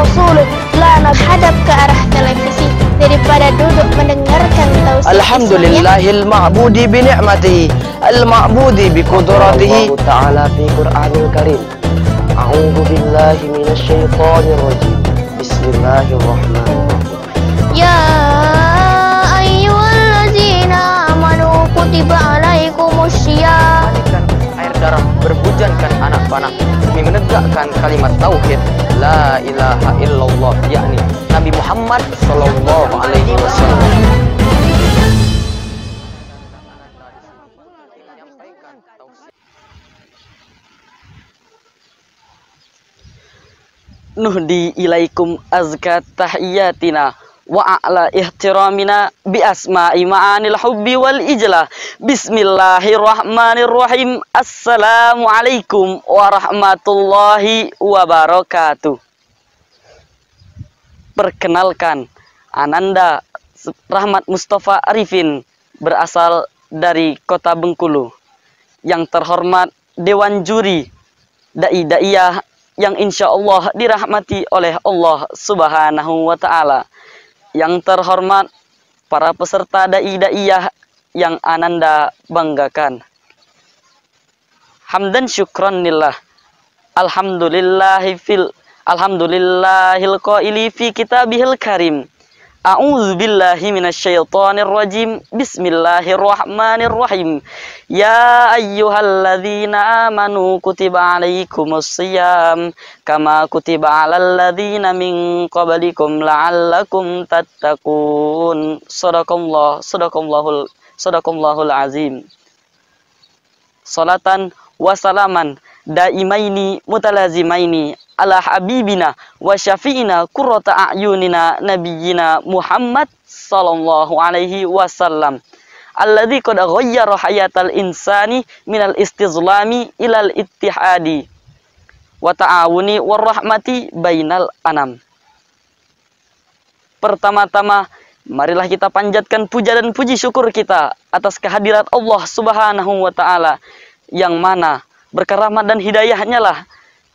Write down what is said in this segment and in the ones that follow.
Rasuluh, la menghadap ke arah televisi daripada duduk mendengarkan tausiah. Alhamdulillahil ma'budi bi ni'matihi al-ma'budi bi qudratihi ta'ala fi Qur'anil Karim. A'udzu billahi minasyaitonir rajim. Bismillahirrahmanirrahim. Ya ayyuhallazina amanu kutiba alaikumussyiyam. Air darah berbujankan anak panah demi menegakkan kalimat tauhid la ilaha illallah, yakni Nabi Muhammad sallallahu alaihi wasallam. Nuhdi ilaikum azka tahiyatina wa a'la ihtiramina bi asma'i ma'anil hubbi wal ijlah. Bismillahirrahmanirrahim. Assalamualaikum warahmatullahi wabarakatuh. Perkenalkan, Ananda Rahmat Mustafa Arifin, berasal dari Kota Bengkulu. Yang terhormat Dewan Juri Dai-Daiyah yang insya Allah dirahmati oleh Allah Subhanahu wa Ta'ala. Yang terhormat para peserta Dai-Daiyah yang Ananda banggakan. Hamdan syukran lillah. Alhamdulillahil qaili fi kitabihil karim. A'udzu billahi minasyaitonir rajim. Bismillahirrahmanirrahim. Ya ayyuhalladzina amanu kutiba alaikumussyiyam kama kutiba alal ladzina min qablikum la'allakum tattaqun. Sadaqallahul azim. Salatan wa salaman daimaini mutalazimaini ala habibina wa syafi'ina qurrata a'yunina nabiyyina Muhammad sallallahu alaihi wasallam alladzi qad ghayyara hayatal insani minal istizlami ilal ittihadi wa ta'awuni warahmati bainal anam. Pertama-tama marilah kita panjatkan puja dan puji syukur kita atas kehadirat Allah Subhanahu wa Ta'ala, yang mana berkah rahmat dan hidayahnya lah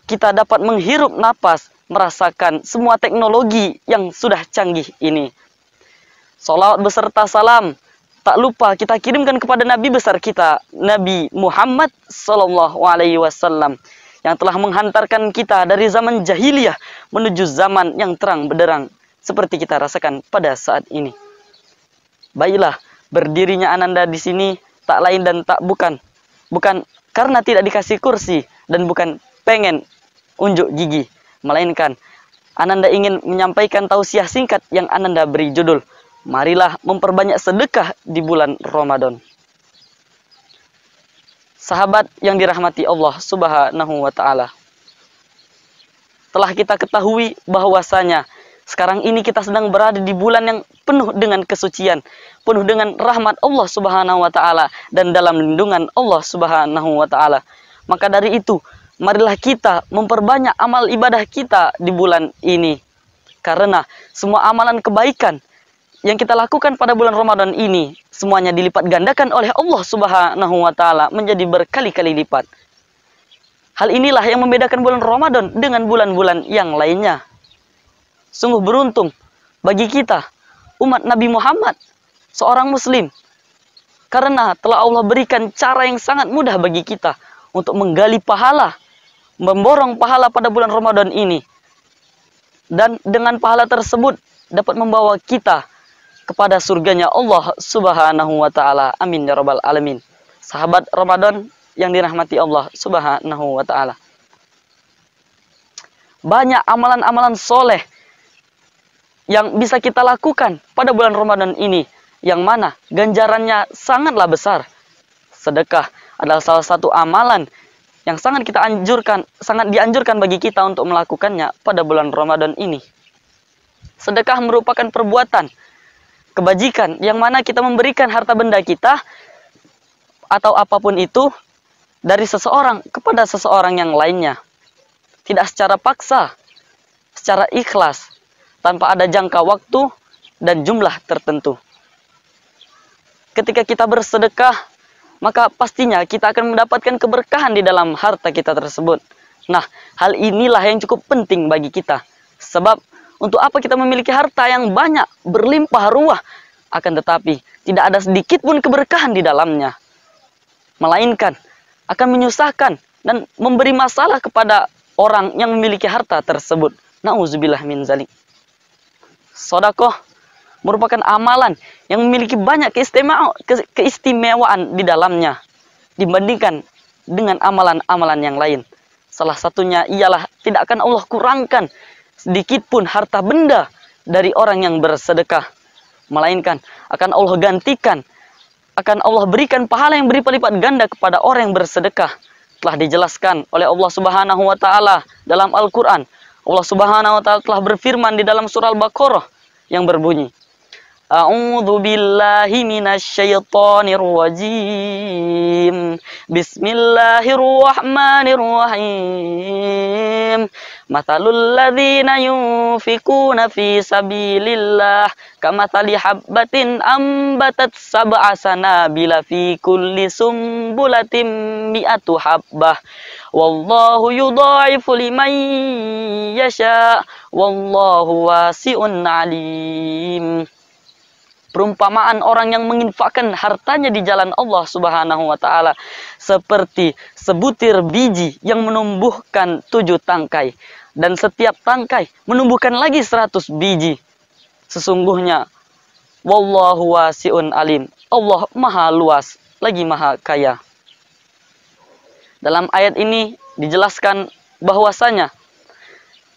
kita dapat menghirup napas, merasakan semua teknologi yang sudah canggih ini. Salawat beserta salam tak lupa kita kirimkan kepada Nabi besar kita, Nabi Muhammad sallallahu alaihi wasallam, yang telah menghantarkan kita dari zaman jahiliyah menuju zaman yang terang benderang seperti kita rasakan pada saat ini. Baiklah, berdirinya Ananda di sini tak lain dan tak bukan karena tidak dikasih kursi dan bukan pengen unjuk gigi, melainkan Ananda ingin menyampaikan tausiah singkat yang Ananda beri judul, marilah memperbanyak sedekah di bulan Ramadan. Sahabat yang dirahmati Allah Subhanahu wa Ta'ala, telah kita ketahui bahwasanya sekarang ini kita sedang berada di bulan yang penuh dengan kesucian, penuh dengan rahmat Allah Subhanahu wa Ta'ala dan dalam lindungan Allah Subhanahu wa Ta'ala. Maka dari itu, marilah kita memperbanyak amal ibadah kita di bulan ini. Karena semua amalan kebaikan yang kita lakukan pada bulan Ramadan ini, semuanya dilipat gandakan oleh Allah Subhanahu wa Ta'ala menjadi berkali-kali lipat. Hal inilah yang membedakan bulan Ramadan dengan bulan-bulan yang lainnya. Sungguh beruntung bagi kita, umat Nabi Muhammad, seorang muslim, karena telah Allah berikan cara yang sangat mudah bagi kita untuk menggali pahala, memborong pahala pada bulan Ramadan ini. Dan dengan pahala tersebut dapat membawa kita kepada surganya Allah Subhanahu wa Ta'ala. Amin ya rabbal alamin. Sahabat Ramadan yang dirahmati Allah Subhanahu wa Ta'ala, banyak amalan-amalan soleh yang bisa kita lakukan pada bulan Ramadan ini, yang mana ganjarannya sangatlah besar. Sedekah adalah salah satu amalan yang sangat dianjurkan bagi kita untuk melakukannya pada bulan Ramadan ini. Sedekah merupakan perbuatan kebajikan yang mana kita memberikan harta benda kita atau apapun itu dari seseorang kepada seseorang yang lainnya, tidak secara paksa, secara ikhlas, tanpa ada jangka waktu dan jumlah tertentu. Ketika kita bersedekah, maka pastinya kita akan mendapatkan keberkahan di dalam harta kita tersebut. Nah, hal inilah yang cukup penting bagi kita. Sebab untuk apa kita memiliki harta yang banyak, berlimpah ruah, akan tetapi tidak ada sedikit pun keberkahan di dalamnya, melainkan akan menyusahkan dan memberi masalah kepada orang yang memiliki harta tersebut. Nauzubillah min zalik. Sedekah merupakan amalan yang memiliki banyak keistimewaan di dalamnya dibandingkan dengan amalan-amalan yang lain. Salah satunya ialah tidak akan Allah kurangkan sedikit pun harta benda dari orang yang bersedekah, melainkan akan Allah gantikan, akan Allah berikan pahala yang berlipat-lipat ganda kepada orang yang bersedekah. Telah dijelaskan oleh Allah Subhanahu wa taala dalam Al-Qur'an. Allah Subhanahu wa taala telah berfirman di dalam surah Al-Baqarah yang berbunyi, A'udzu billahi minasyaitonir rajim. Bismillahirrahmanirrahim. Mathalul ladzina yunfikuna fi sabilillah kamathali habbatin ambatat sab'a sanabila fi kulli sumbulatin mi'atu habbah. Wallahu yudha'ifu liman yasha. Wallahu wasi'un alim. Perumpamaan orang yang menginfakkan hartanya di jalan Allah Subhanahu wa taala seperti sebutir biji yang menumbuhkan 7 tangkai, dan setiap tangkai menumbuhkan lagi 100 biji. Sesungguhnya wallahu wasi'un alim. Allah maha luas lagi maha kaya. Dalam ayat ini dijelaskan bahwasanya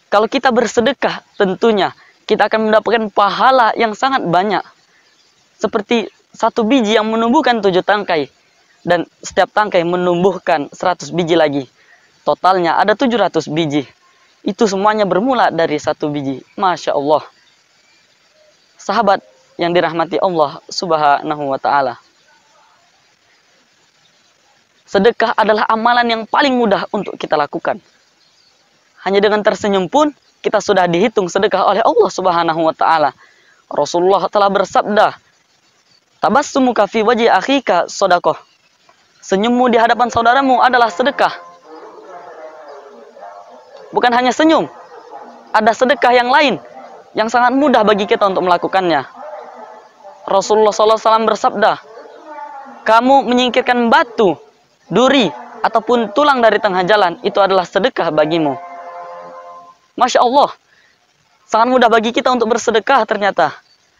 kalau kita bersedekah, tentunya kita akan mendapatkan pahala yang sangat banyak. Seperti 1 biji yang menumbuhkan 7 tangkai. Dan setiap tangkai menumbuhkan 100 biji lagi. Totalnya ada 700 biji. Itu semuanya bermula dari 1 biji. Masya Allah. Sahabat yang dirahmati Allah Subhanahu wa ta'ala. Sedekah adalah amalan yang paling mudah untuk kita lakukan. Hanya dengan tersenyum pun kita sudah dihitung sedekah oleh Allah Subhanahu wa ta'ala. Rasulullah telah bersabda, tabassumuka fi wajhi akhika sedekah. Senyummu di hadapan saudaramu adalah sedekah. Bukan hanya senyum, ada sedekah yang lain yang sangat mudah bagi kita untuk melakukannya. Rasulullah SAW bersabda, kamu menyingkirkan batu, duri, ataupun tulang dari tengah jalan, itu adalah sedekah bagimu. Masya Allah, sangat mudah bagi kita untuk bersedekah ternyata.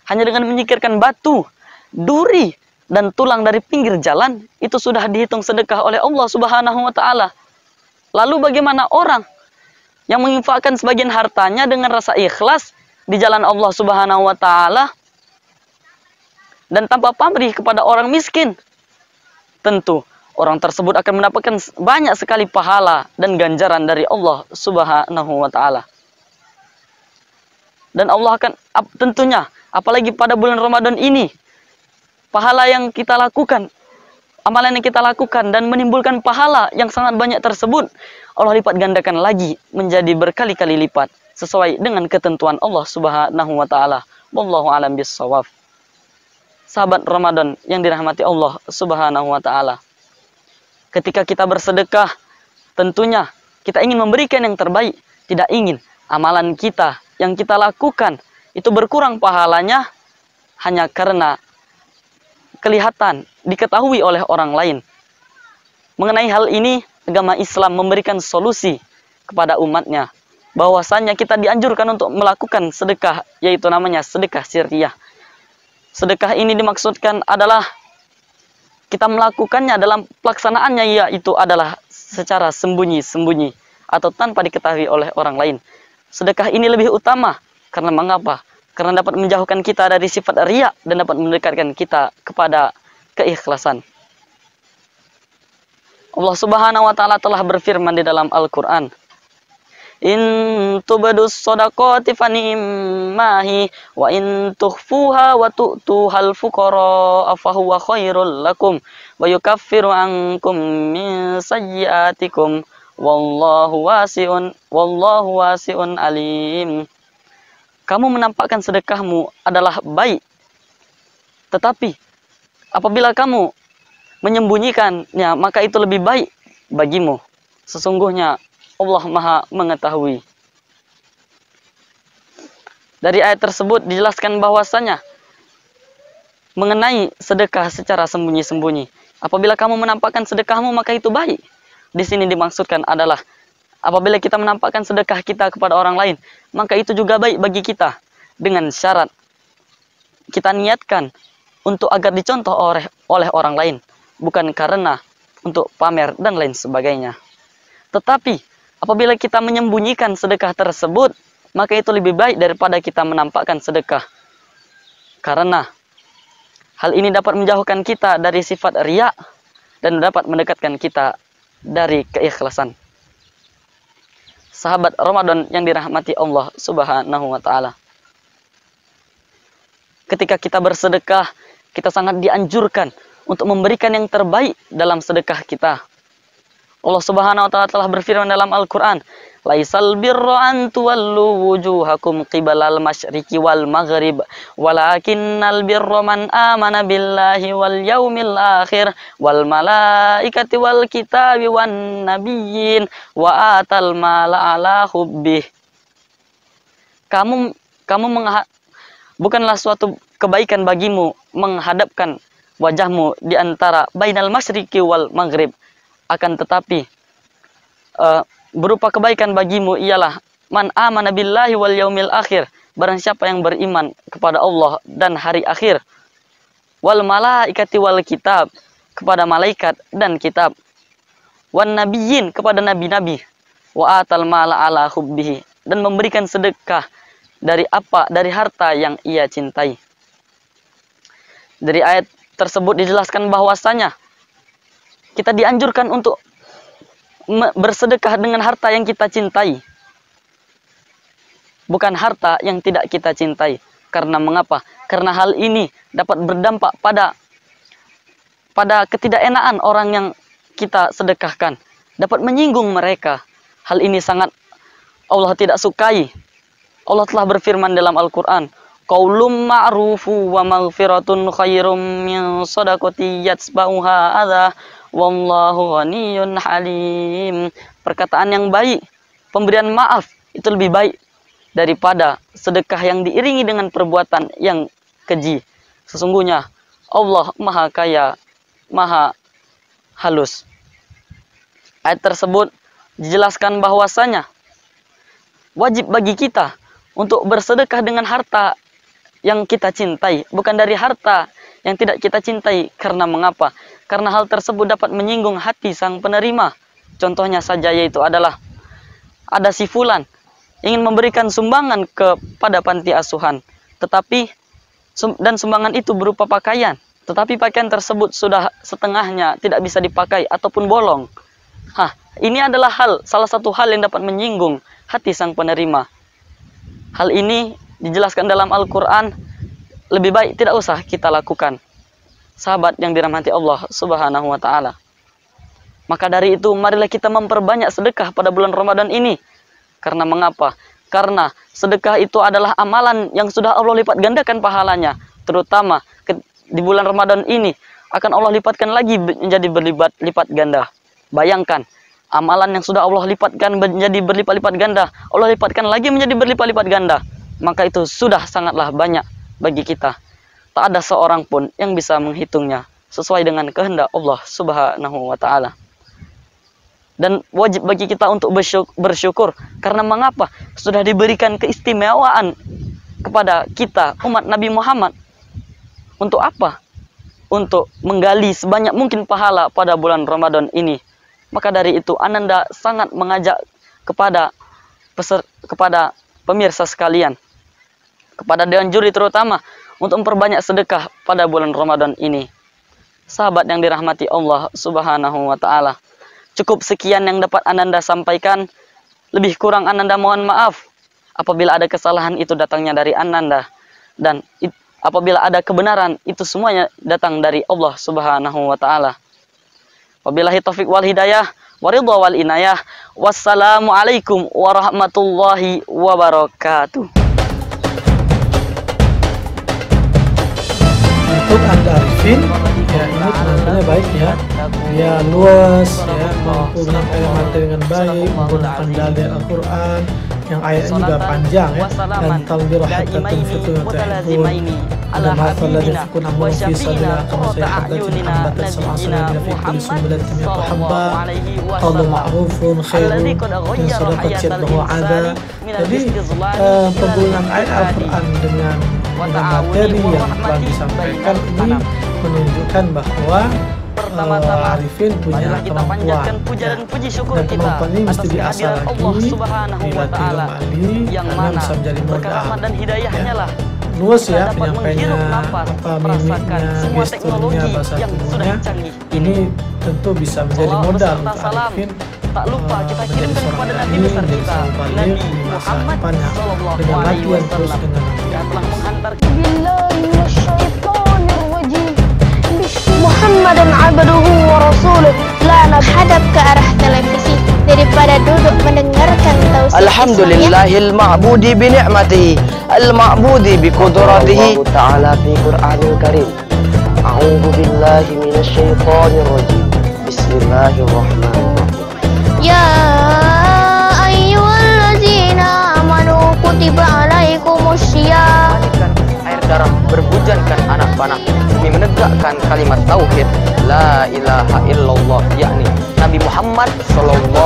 Hanya dengan menyingkirkan batu, duri, dan tulang dari pinggir jalan, itu sudah dihitung sedekah oleh Allah Subhanahu wa ta'ala. Lalu bagaimana orang yang menginfakkan sebagian hartanya dengan rasa ikhlas di jalan Allah Subhanahu wa ta'ala dan tanpa pamrih kepada orang miskin? Tentu orang tersebut akan mendapatkan banyak sekali pahala dan ganjaran dari Allah Subhanahu wa ta'ala. Dan Allah akan tentunya, apalagi pada bulan Ramadan ini, pahala yang kita lakukan, amalan yang kita lakukan dan menimbulkan pahala yang sangat banyak tersebut, Allah lipat gandakan lagi menjadi berkali-kali lipat sesuai dengan ketentuan Allah Subhanahu wa ta'ala. Wallahu a'lam bissawab. Sahabat Ramadan yang dirahmati Allah Subhanahu wa ta'ala. Ketika kita bersedekah, tentunya kita ingin memberikan yang terbaik, tidak ingin amalan kita yang kita lakukan itu berkurang pahalanya hanya karena kelihatan, diketahui oleh orang lain. Mengenai hal ini, agama Islam memberikan solusi kepada umatnya, bahwasanya kita dianjurkan untuk melakukan sedekah, yaitu namanya sedekah sirriyah. Sedekah ini dimaksudkan adalah kita melakukannya dalam pelaksanaannya, yaitu adalah secara sembunyi-sembunyi atau tanpa diketahui oleh orang lain. Sedekah ini lebih utama, karena mengapa? Karena dapat menjauhkan kita dari sifat riya dan dapat mendekatkan kita kepada keikhlasan. Allah Subhanahu wa ta'ala telah berfirman di dalam Al-Quran, in tubadus shadaqati fanimmahi wa in tukhfuha wa tu'tuhal fuqara fahuwa khairul lakum wa yukaffiru ankum min sayyiatikum wallahu wasi'un alim. Kamu menampakkan sedekahmu adalah baik, tetapi apabila kamu menyembunyikannya, maka itu lebih baik bagimu. Sesungguhnya Allah Maha mengetahui. Dari ayat tersebut dijelaskan bahwasanya mengenai sedekah secara sembunyi-sembunyi. Apabila kamu menampakkan sedekahmu maka itu baik. Di sini dimaksudkan adalah apabila kita menampakkan sedekah kita kepada orang lain, maka itu juga baik bagi kita dengan syarat kita niatkan untuk agar dicontoh oleh orang lain, bukan karena untuk pamer dan lain sebagainya. Tetapi apabila kita menyembunyikan sedekah tersebut, maka itu lebih baik daripada kita menampakkan sedekah. Karena hal ini dapat menjauhkan kita dari sifat riya dan dapat mendekatkan kita dari keikhlasan. Sahabat Ramadan yang dirahmati Allah Subhanahu wa taala. Ketika kita bersedekah, kita sangat dianjurkan untuk memberikan yang terbaik dalam sedekah kita. Allah Subhanahu wa taala telah berfirman dalam Al-Qur'an, "Laisal birra an tuwallu wujuhakum qibalal masyriqi wal maghrib, walakinnal birra man amana billahi wal yaumil akhir wal malaikati wal kitabi wan nabiyyin wa atal mala ala hubbih." Bukanlah suatu kebaikan bagimu menghadapkan wajahmu di antara bainal masyriqi wal maghrib. Akan tetapi berupa kebaikan bagimu ialah man amana billahi wal yaumil akhir, barang siapa yang beriman kepada Allah dan hari akhir, wal malaikati wal kitab, kepada malaikat dan kitab, wan nabiyyin, kepada nabi-nabi, wa atal mala ala hubbihi, dan memberikan sedekah dari harta yang ia cintai. Dari ayat tersebut dijelaskan bahwasanya kita dianjurkan untuk bersedekah dengan harta yang kita cintai, bukan harta yang tidak kita cintai. Karena mengapa? Karena hal ini dapat berdampak pada ketidakenaan orang yang kita sedekahkan, dapat menyinggung mereka. Hal ini sangat Allah tidak sukai. Allah telah berfirman dalam Al-Quran, "Qaulum ma'rufu wa maghfiratun khairum min shadaqati yatsba'uha adha wallahu ghaniyyun halim." Perkataan yang baik, pemberian maaf itu lebih baik daripada sedekah yang diiringi dengan perbuatan yang keji. Sesungguhnya Allah Maha Kaya, Maha Halus. Ayat tersebut dijelaskan bahwasanya wajib bagi kita untuk bersedekah dengan harta yang kita cintai, bukan dari harta yang tidak kita cintai. Karena mengapa? Karena hal tersebut dapat menyinggung hati sang penerima. Contohnya saja yaitu adalah ada si fulan ingin memberikan sumbangan kepada panti asuhan, tetapi dan sumbangan itu berupa pakaian, tetapi pakaian tersebut sudah setengahnya tidak bisa dipakai ataupun bolong. Ini adalah salah satu hal yang dapat menyinggung hati sang penerima. Hal ini dijelaskan dalam Al-Quran, lebih baik tidak usah kita lakukan. Sahabat yang dirahmati Allah Subhanahu wa taala. Maka dari itu marilah kita memperbanyak sedekah pada bulan Ramadan ini. Karena mengapa? Karena sedekah itu adalah amalan yang sudah Allah lipat gandakan pahalanya. Terutama di bulan Ramadan ini akan Allah lipatkan lagi menjadi berlipat ganda. Bayangkan, amalan yang sudah Allah lipatkan menjadi berlipat-lipat ganda, Allah lipatkan lagi menjadi berlipat-lipat ganda. Maka itu sudah sangatlah banyak bagi kita. Tak ada seorang pun yang bisa menghitungnya sesuai dengan kehendak Allah Subhanahu wa taala. Dan wajib bagi kita untuk bersyukur. Karena mengapa? Sudah diberikan keistimewaan kepada kita, umat Nabi Muhammad. Untuk apa? Untuk menggali sebanyak mungkin pahala pada bulan Ramadan ini. Maka dari itu Ananda sangat mengajak kepada pemirsa sekalian, kepada dewan juri terutama, untuk memperbanyak sedekah pada bulan Ramadan ini. Sahabat yang dirahmati Allah Subhanahu wa taala, cukup sekian yang dapat Ananda sampaikan. Lebih kurang Ananda mohon maaf apabila ada kesalahan itu datangnya dari Ananda, dan apabila ada kebenaran itu semuanya datang dari Allah Subhanahu wa taala. Wabillahi taufiq wal hidayah, waridha wal inayah. Wassalamualaikum warahmatullahi wabarakatuh. Untuk Anda Arifin, ya ini penampilannya baik ya. Dia luas ya, mampu menyampaikan materi dengan baik, menggunakan dalil Al-Quran yang ayatnya juga panjang ya. Dan talbiru hatta tunfiqu ma tuhibbun. Ada mafal ladzi yakun amru fi sadrika kama sayhabatin habatan sal'asalina fi kulli sumbulatin mi'atu habba. Qawlu ma'rufun khairun min sadaqatin yatba'uha adha. Jadi penggunaan ayat Al-Quran dengan materi yang telah disampaikan ini menunjukkan bahwa Arifin punya kemampuan, dan kemampuan ini mesti diasah lagi, dilatih kembali, karena bisa menjadi modal. Luas ya penyampaiannya, mimiknya, gesturnya, bahasa tubuhnya, ini tentu bisa menjadi modal untuk Arifin tak lupa kita kirimkan kepada Nabi besar kita, Nabi Muhammad dengan latihan terus dengan yang telah menghantar Muhammadan abduhu wa rasuluh. La hadap ke arah televisi daripada duduk mendengarkan tausiah. Alhamdulillahil ma'budi bi ni'matihi al-ma'budi bi qudratihi ta'ala fi Qur'anil Karim. A'udzu billahi minasy syaithanir rajim. Bismillahirrahmanirrahim. Ya ayyuhallazina amanu kutiba alaikumussyiyam. Air darah berbujankan anak panah demi menegakkan kalimat tauhid la ilaha illallah, yakni Nabi Muhammad sallallahu